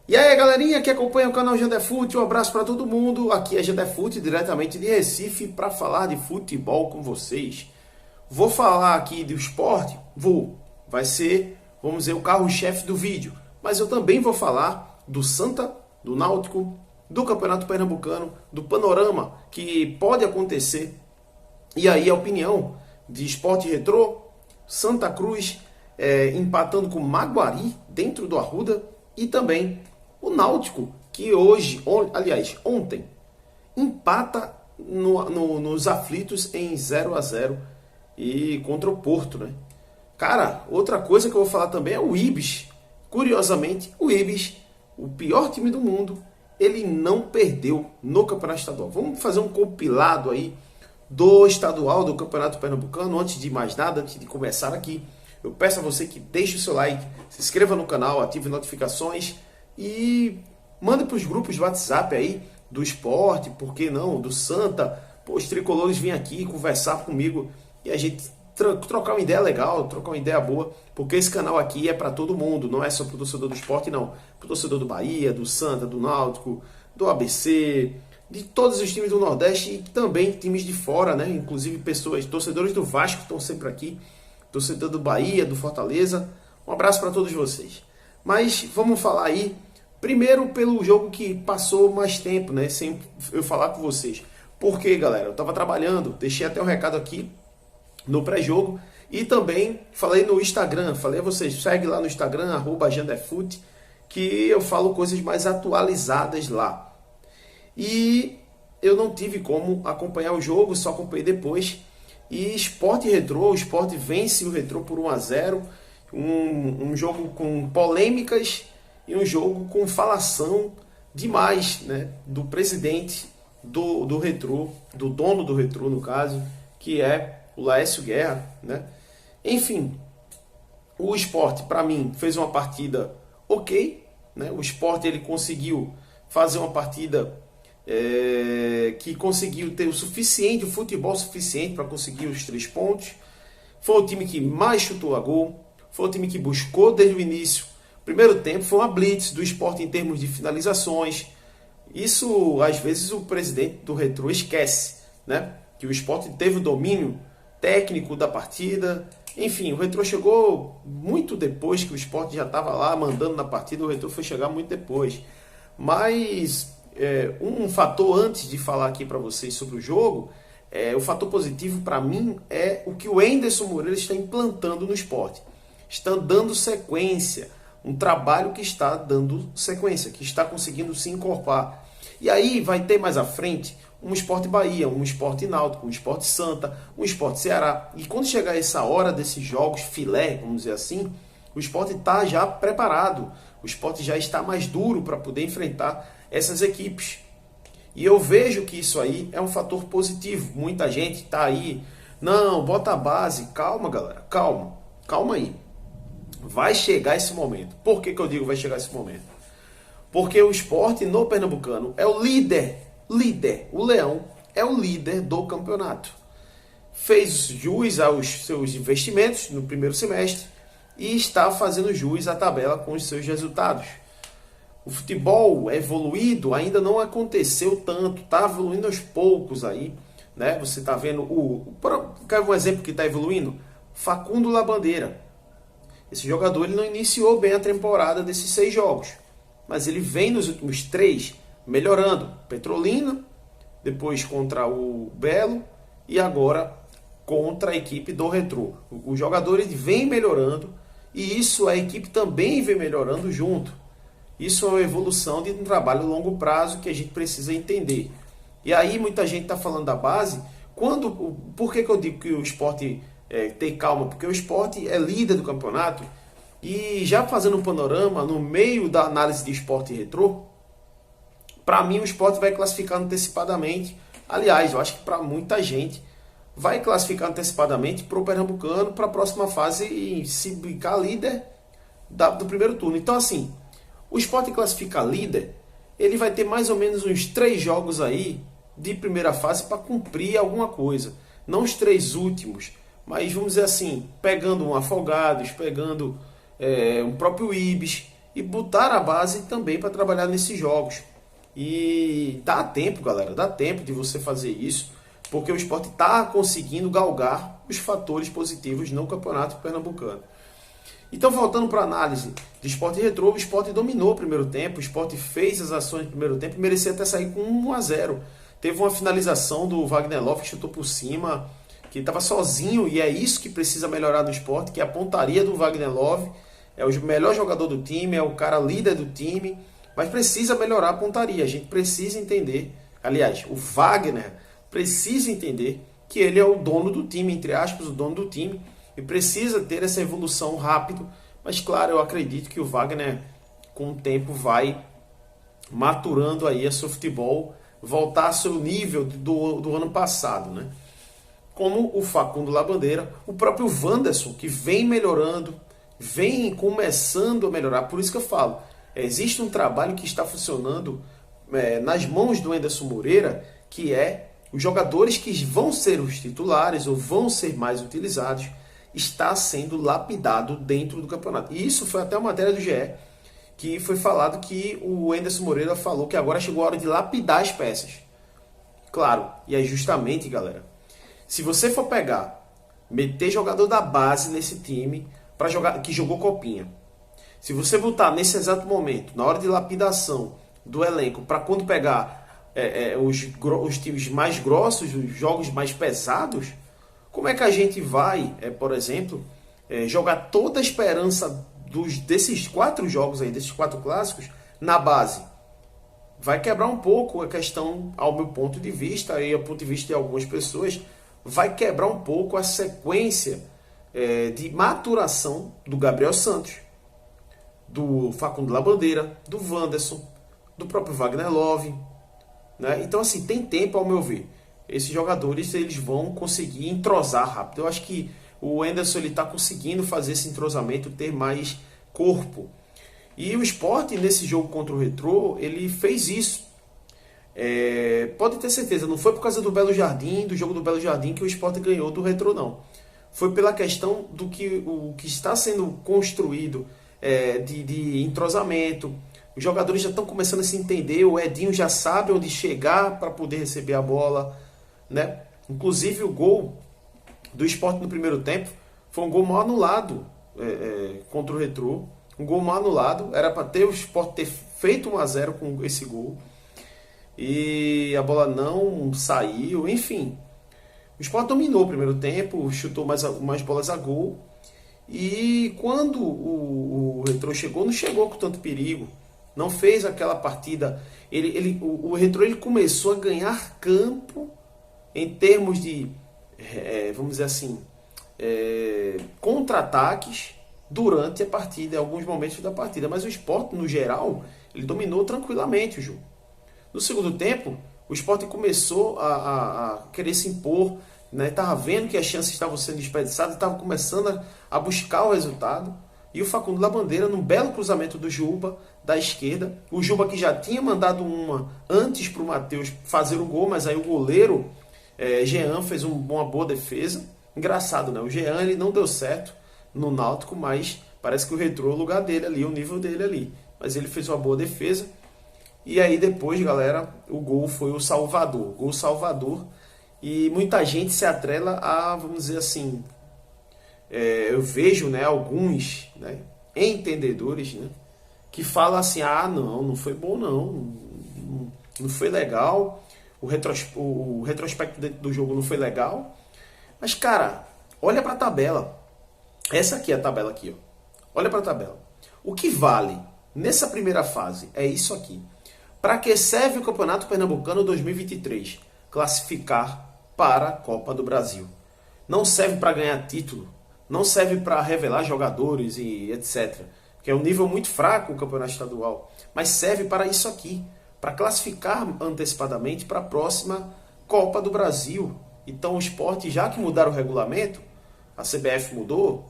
E aí, galerinha que acompanha o canal Jandefute, um abraço para todo mundo. Aqui é Jandefute, diretamente de Recife, para falar de futebol com vocês. Vou falar aqui do esporte? Vou. Vai ser, vamos dizer, o carro-chefe do vídeo. Mas eu também vou falar do Santa, do Náutico, do Campeonato Pernambucano, do panorama que pode acontecer. E aí a opinião de Sport Retrô, Santa Cruz empatando com Maguari dentro do Arruda e também o Náutico, que ontem, empata nos aflitos em 0-0 e contra o Porto, né? Cara, outra coisa que eu vou falar também é o Ibis. Curiosamente, o Ibis, o pior time do mundo, ele não perdeu no Campeonato Estadual. Vamos fazer um compilado aí do estadual do Campeonato Pernambucano. Antes de mais nada, antes de começar aqui, eu peço a você que deixe o seu like, se inscreva no canal, ative notificações e mande para os grupos de WhatsApp aí do esporte, por que não, do Santa. Pô, os tricolores vêm aqui conversar comigo e a gente trocar uma ideia legal, trocar uma ideia boa, porque esse canal aqui é para todo mundo, não é só para o torcedor do esporte, não. Para o torcedor do Bahia, do Santa, do Náutico, do ABC, de todos os times do Nordeste e também times de fora, né? Inclusive pessoas, torcedores do Vasco estão sempre aqui, torcedor do Bahia, do Fortaleza. Um abraço para todos vocês. Mas vamos falar aí, primeiro pelo jogo que passou mais tempo, né? Sem eu falar com vocês. Porque, galera, eu estava trabalhando, deixei até um recado aqui no pré-jogo e também falei no Instagram, falei a vocês, segue lá no Instagram, @jandefute, que eu falo coisas mais atualizadas lá. E eu não tive como acompanhar o jogo, só acompanhei depois. E Sport e Retrô, o Sport vence o Retrô por 1-0, um jogo com polêmicas e um jogo com falação demais, né, do presidente do Retrô, do dono do Retrô no caso, que é o Laércio Guerra, né? Enfim, o Sport para mim fez uma partida ok, né? O Sport ele conseguiu fazer uma partida que conseguiu ter o suficiente, o futebol suficiente para conseguir os 3 pontos. Foi o time que mais chutou a gol, foi o time que buscou desde o início. Primeiro tempo foi uma blitz do Sport em termos de finalizações. Isso às vezes o presidente do Retrô esquece, né? Que o Sport teve o domínio técnico da partida. Enfim, o Retrô chegou muito depois que o Sport já estava lá mandando na partida. O Retrô foi chegar muito depois. Mas um fator antes de falar aqui para vocês sobre o jogo, o fator positivo para mim é o que o Enderson Moreira está implantando no Sport. Está dando sequência, um trabalho que está dando sequência, que está conseguindo se encorpar. E aí vai ter mais à frente um Sport Bahia, um Sport Náutico, um Sport Santa, um Sport Ceará. E quando chegar essa hora desses jogos filé, vamos dizer assim, o Sport está já preparado. O Sport já está mais duro para poder enfrentar essas equipes. E eu vejo que isso aí é um fator positivo. Muita gente está aí, não, bota a base. Calma, galera, calma aí. Vai chegar esse momento. Por que eu digo vai chegar esse momento? Porque o Sport no Pernambucano é o líder. O Leão é o líder do campeonato. Fez jus aos seus investimentos no primeiro semestre e está fazendo jus à tabela com os seus resultados. O futebol evoluído ainda não aconteceu tanto, está evoluindo aos poucos aí, né? Você está vendo quer um exemplo que está evoluindo? Facundo Labandeira. Esse jogador ele não iniciou bem a temporada desses 6 jogos, mas ele vem nos últimos 3 melhorando. Petrolina, depois contra o Belo e agora contra a equipe do Retrô. O jogador ele vem melhorando e isso a equipe também vem melhorando junto. Isso é uma evolução de um trabalho a longo prazo que a gente precisa entender. E aí muita gente está falando da base. Por que eu digo que o Sport tem calma? Porque o Sport é líder do campeonato e já fazendo um panorama no meio da análise de Sport e Retrô, para mim o Sport vai classificar antecipadamente. Aliás, eu acho que para muita gente vai classificar antecipadamente para o Pernambucano para a próxima fase e se ficar líder do primeiro turno. Então assim, o Sport classificar líder, ele vai ter mais ou menos uns 3 jogos aí de primeira fase para cumprir alguma coisa. Não os 3 últimos, mas vamos dizer assim, pegando um Afogados, pegando um próprio Ibis. e botar a base também para trabalhar nesses jogos. E dá tempo, galera, dá tempo de você fazer isso, porque o Sport está conseguindo galgar os fatores positivos no Campeonato Pernambucano. Então, voltando para a análise de Sport e Retrô, o Sport dominou o primeiro tempo, o Sport fez as ações no primeiro tempo e merecia até sair com 1-0. Teve uma finalização do Wagner Love que chutou por cima, que estava sozinho, e é isso que precisa melhorar no Sport, que é a pontaria do Wagner Love. É o melhor jogador do time, é o cara líder do time, mas precisa melhorar a pontaria. A gente precisa entender, aliás, o Wagner precisa entender que ele é o dono do time, entre aspas, o dono do time, e precisa ter essa evolução rápido. Mas claro, eu acredito que o Wagner, com o tempo, vai maturando aí a seu futebol, voltar ao seu nível do ano passado, né? Como o Facundo Labandeira, o próprio Wanderson, que vem melhorando, vem começando a melhorar. Por isso que eu falo, existe um trabalho que está funcionando nas mãos do Enderson Moreira, que é os jogadores que vão ser os titulares ou vão ser mais utilizados, está sendo lapidado dentro do campeonato. E isso foi até uma matéria do GE, que foi falado que o Enderson Moreira falou que agora chegou a hora de lapidar as peças. Claro, e é justamente, galera, se você for pegar, meter jogador da base nesse time para jogar, que jogou copinha, se você botar nesse exato momento, na hora de lapidação do elenco, para quando pegar os times mais grossos, os jogos mais pesados, como é que a gente vai, por exemplo, jogar toda a esperança desses 4 jogos aí, desses 4 clássicos, na base? Vai quebrar um pouco a questão, ao meu ponto de vista, e ao ponto de vista de algumas pessoas, vai quebrar um pouco a sequência de maturação do Gabriel Santos, do Facundo Labandeira, do Wanderson, do próprio Wagner Love, né? Então, assim, tem tempo, ao meu ver. Esses jogadores, eles vão conseguir entrosar rápido. Eu acho que o Enderson está conseguindo fazer esse entrosamento, ter mais corpo. E o Sport, nesse jogo contra o Retrô, ele fez isso. Pode ter certeza, não foi por causa do Belo Jardim, do jogo do Belo Jardim, que o Sport ganhou do Retrô, não. Foi pela questão do que o que está sendo construído de entrosamento. Os jogadores já estão começando a se entender, o Edinho já sabe onde chegar para poder receber a bola, né? Inclusive o gol do Sport no primeiro tempo foi um gol mal anulado contra o Retrô. Um gol mal anulado, era para ter o Sport ter feito 1-0 com esse gol. E a bola não saiu, enfim. O Sport dominou o primeiro tempo, chutou mais bolas a gol. E quando o Retrô chegou, não chegou com tanto perigo. Não fez aquela partida. O Retrô ele começou a ganhar campo em termos de, vamos dizer assim, contra-ataques durante a partida, em alguns momentos da partida. Mas o Sport, no geral, ele dominou tranquilamente o jogo. No segundo tempo, o Sport começou a querer se impor, né? Estava vendo que as chances estavam sendo desperdiçadas, estava começando a buscar o resultado. E o Facundo Labandeira, num belo cruzamento do Juba, da esquerda. O Juba que já tinha mandado uma antes para o Matheus fazer o gol, mas aí o goleiro Jean fez uma boa defesa. Engraçado, né? O Jean ele não deu certo no Náutico, mas parece que o Retrô é o lugar dele ali, o nível dele ali. Mas ele fez uma boa defesa. E aí depois, galera, o gol foi o Salvador. Gol Salvador. E muita gente se atrela a, vamos dizer assim, eu vejo, né, alguns, né, entendedores, né, que falam assim, não foi bom não foi legal, o retrospecto do jogo não foi legal. Mas, cara, olha para a tabela. Essa aqui é a tabela aqui, ó. Olha para a tabela. O que vale nessa primeira fase é isso aqui. Para que serve o Campeonato Pernambucano 2023? Classificar para a Copa do Brasil. Não serve para ganhar título, não serve para revelar jogadores e etc. Que é um nível muito fraco o Campeonato Estadual. Mas serve para isso aqui, para classificar antecipadamente para a próxima Copa do Brasil. Então o Sport, já que mudaram o regulamento, a CBF mudou,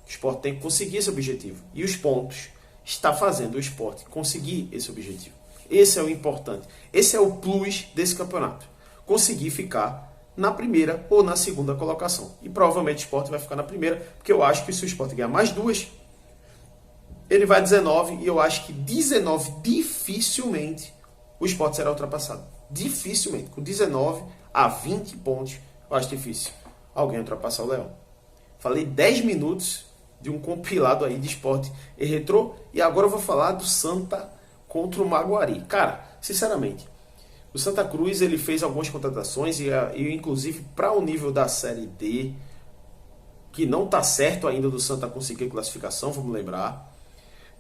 o Sport tem que conseguir esse objetivo. E os pontos está fazendo o Sport conseguir esse objetivo. Esse é o importante. Esse é o plus desse campeonato. Conseguir ficar na primeira ou na segunda colocação. E provavelmente o Sport vai ficar na primeira, porque eu acho que se o Sport ganhar mais 2, Ele vai a 19 e eu acho que 19 dificilmente o Sport será ultrapassado. Dificilmente. Com 19 a 20 pontos, eu acho difícil alguém ultrapassar o Leão. Falei 10 minutos de um compilado aí de Sport e Retrô e agora eu vou falar do Santa contra o Maguari. Cara, sinceramente, o Santa Cruz ele fez algumas contratações e inclusive para o nível da Série D, que não está certo ainda do Santa conseguir classificação, vamos lembrar.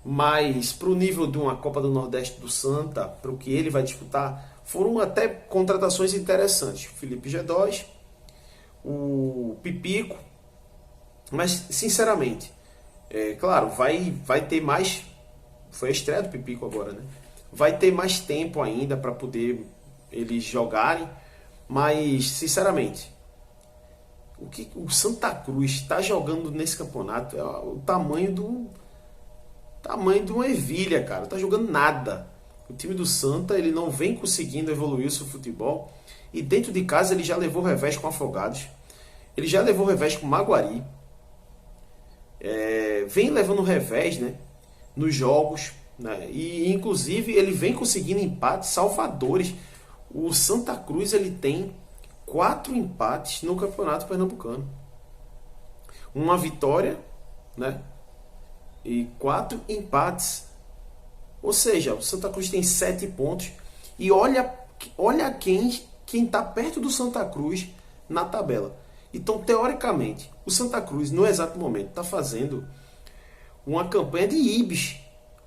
Mas para o nível de uma Copa do Nordeste do Santa, para o que ele vai disputar, foram até contratações interessantes. Felipe G2, o Pipico, mas sinceramente, claro, vai ter mais, foi a estreia do Pipico agora, né? Vai ter mais tempo ainda para poder eles jogarem, mas sinceramente, o que o Santa Cruz está jogando nesse campeonato é o tamanho de uma ervilha, cara. Tá jogando nada. O time do Santa ele não vem conseguindo evoluir o seu futebol e dentro de casa ele já levou revés com Afogados, ele já levou revés com Maguari, vem levando revés, né, nos jogos, né, e inclusive ele vem conseguindo empates salvadores. O Santa Cruz ele tem 4 empates no Campeonato Pernambucano, uma vitória, né, e 4 empates. Ou seja, o Santa Cruz tem 7 pontos e olha quem está perto do Santa Cruz na tabela. Então, teoricamente, o Santa Cruz no exato momento está fazendo uma campanha de Ibis.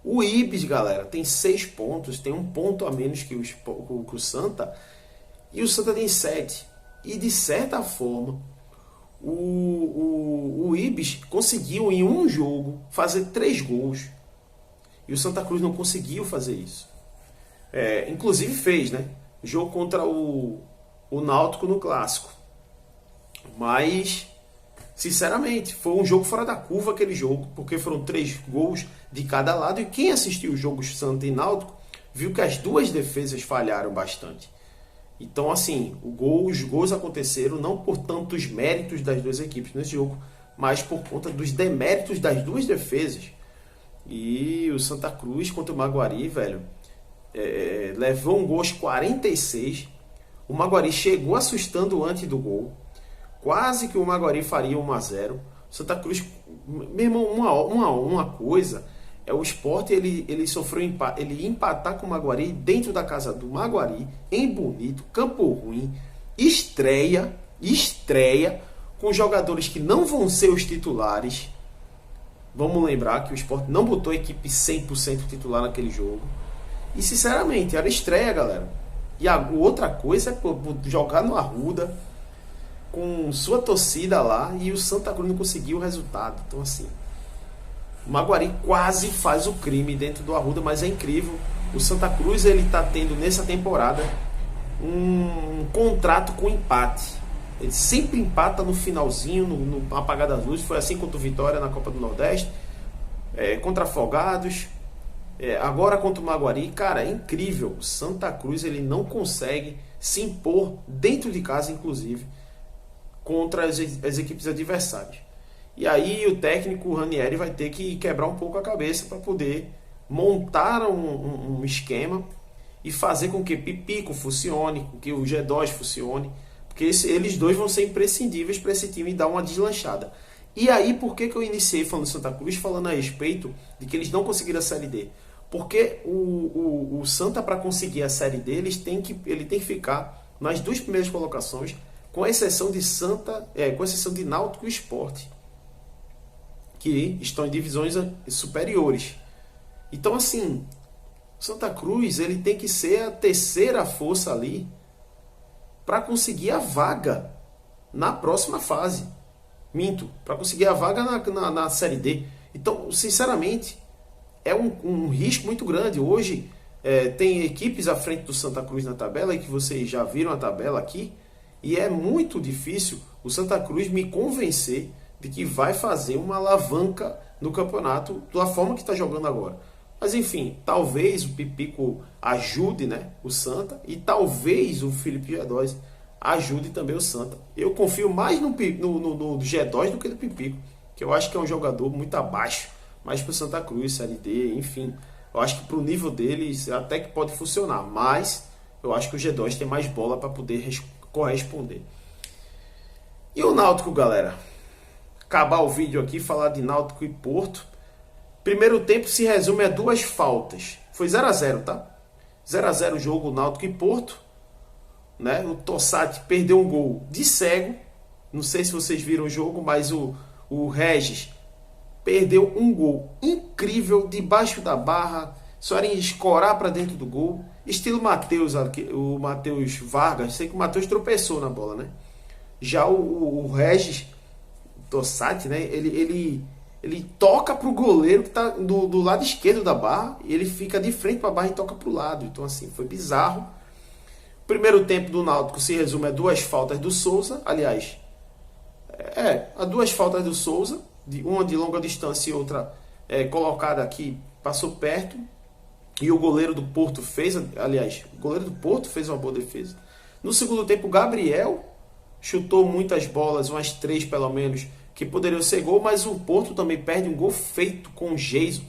O Ibis, galera, tem 6 pontos, tem 1 ponto a menos que o Santa, e o Santa tem 7. E de certa forma, o Ibis conseguiu em um jogo fazer 3 gols. E o Santa Cruz não conseguiu fazer isso. Inclusive fez, né? Jogo contra o Náutico no Clássico. Mas, sinceramente, foi um jogo fora da curva aquele jogo, porque foram 3 gols de cada lado. E quem assistiu o jogo Santa e Náutico viu que as duas defesas falharam bastante. Então, assim, os gols aconteceram não por tantos méritos das duas equipes nesse jogo, mas por conta dos deméritos das duas defesas. E o Santa Cruz contra o Maguari, velho, levou um gol aos 46. O Maguari chegou assustando antes do gol. Quase que o Maguari faria 1-0. O Santa Cruz, meu irmão, uma coisa é o Sport, ele sofreu empate, ele ia empatar com o Maguari dentro da casa do Maguari, em Bonito, Campo Ruim, estreia com jogadores que não vão ser os titulares. Vamos lembrar que o Sport não botou a equipe 100% titular naquele jogo. E sinceramente, era estreia, galera. E a outra coisa é jogar no Arruda com sua torcida lá e o Santa Cruz não conseguiu o resultado. Então assim, o Maguari quase faz o crime dentro do Arruda, mas é incrível. O Santa Cruz ele está tendo nessa temporada um contrato com empate. Ele sempre empata no finalzinho, no apagar das luzes. Foi assim contra o Vitória na Copa do Nordeste, contra Afogados, agora contra o Maguari. Cara, é incrível. O Santa Cruz ele não consegue se impor dentro de casa, inclusive, contra as equipes adversárias. E aí o técnico Ranieri vai ter que quebrar um pouco a cabeça para poder montar um esquema e fazer com que Pipico funcione, com que o G2 funcione, porque eles dois vão ser imprescindíveis para esse time dar uma deslanchada. E aí, por que eu iniciei falando do Santa Cruz, falando a respeito de que eles não conseguiram a Série D? Porque o Santa, para conseguir a Série D, ele tem que ficar nas 2 primeiras colocações, com exceção de com exceção de Náutico e Sport, que estão em divisões superiores. Então, assim, Santa Cruz ele tem que ser a terceira força ali para conseguir a vaga na próxima fase. Para conseguir a vaga na Série D. Então, sinceramente, é um risco muito grande. Hoje, tem equipes à frente do Santa Cruz na tabela, e que vocês já viram a tabela aqui, e é muito difícil o Santa Cruz me convencer de que vai fazer uma alavanca no campeonato da forma que está jogando agora. Mas enfim, talvez o Pipico ajude, né, o Santa, e talvez o Felipe G2 ajude também o Santa. Eu confio mais no G2 do que no Pipico, que eu acho que é um jogador muito abaixo mas para o Santa Cruz, Série D, enfim, eu acho que para o nível deles até que pode funcionar, mas eu acho que o G2 tem mais bola para poder corresponder. E o Náutico, galera? Acabar o vídeo aqui, falar de Náutico e Porto. Primeiro tempo se resume a 2 faltas. Foi 0-0, tá? 0-0 o jogo, Náutico e Porto. Né? O Tossati perdeu um gol de cego. Não sei se vocês viram o jogo, mas o Regis perdeu um gol incrível debaixo da barra. Só era escorar para dentro do gol. Estilo Matheus, o Matheus Vargas. Sei que o Matheus tropeçou na bola, né? Já o Regis Tossati, né? Ele toca pro goleiro que tá do lado esquerdo da barra. E ele fica de frente para a barra e toca pro lado. Então, assim, foi bizarro. Primeiro tempo do Náutico se resume a 2 faltas do Souza. Aliás, a 2 faltas do Souza. Uma de longa distância e outra colocada aqui, passou perto. E o goleiro do Porto fez, aliás, o goleiro do Porto fez uma boa defesa. No segundo tempo, o Gabriel chutou muitas bolas, umas 3 pelo menos, que poderiam ser gol, mas o Porto também perde um gol feito com o Geiso.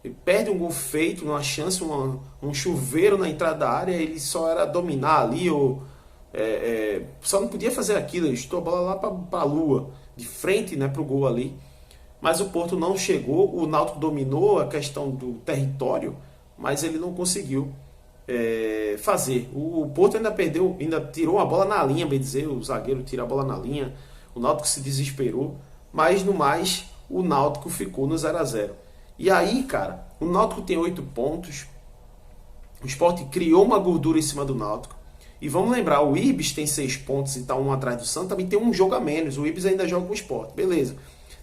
Ele perde um gol feito, uma chance, um chuveiro na entrada da área, ele só era dominar ali, ou só não podia fazer aquilo, ele chutou a bola lá para a lua, de frente, né, para o gol ali. Mas o Porto não chegou, o Náutico dominou a questão do território, mas ele não conseguiu fazer. O Porto ainda tirou a bola na linha, bem dizer, o zagueiro tira a bola na linha, o Náutico se desesperou, mas no mais, o Náutico ficou no 0-0. E aí, cara, o Náutico tem 8 pontos, o Sport criou uma gordura em cima do Náutico, e vamos lembrar, o Ibis tem 6 pontos e está um atrás do Santos, também tem um jogo a menos, o Ibis ainda joga com o Sport, beleza.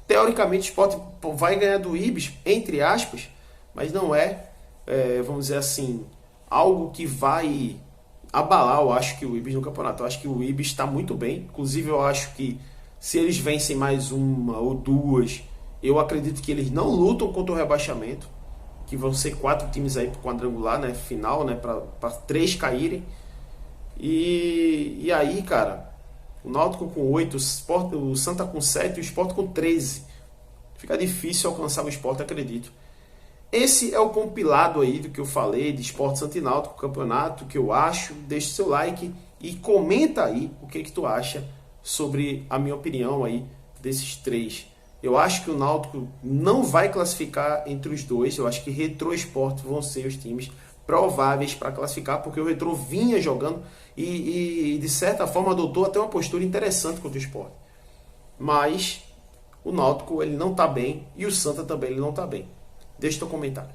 Teoricamente, o Sport vai ganhar do Ibis, entre aspas, mas não vamos dizer assim, algo que vai abalar, eu acho que o Ibis no campeonato. Eu acho que o Ibis está muito bem. Inclusive, eu acho que se eles vencem mais uma ou 2, eu acredito que eles não lutam contra o rebaixamento, que vão ser 4 times aí para o quadrangular, né, final, né, para 3 caírem. E aí, cara, o Náutico com 8, o Santa com 7 e o Sport com 13. Fica difícil alcançar o Sport, acredito. Esse é o compilado aí do que eu falei de Sport, Santa e Náutico, campeonato, que eu acho. Deixe seu like e comenta aí o que tu acha sobre a minha opinião aí desses 3. Eu acho que o Náutico não vai classificar entre os 2. Eu acho que Retrô e Sport vão ser os times prováveis para classificar, porque o Retrô vinha jogando e de certa forma adotou até uma postura interessante contra o Sport. Mas o Náutico ele não está bem e o Santa também ele não está bem. Deixa teu comentário.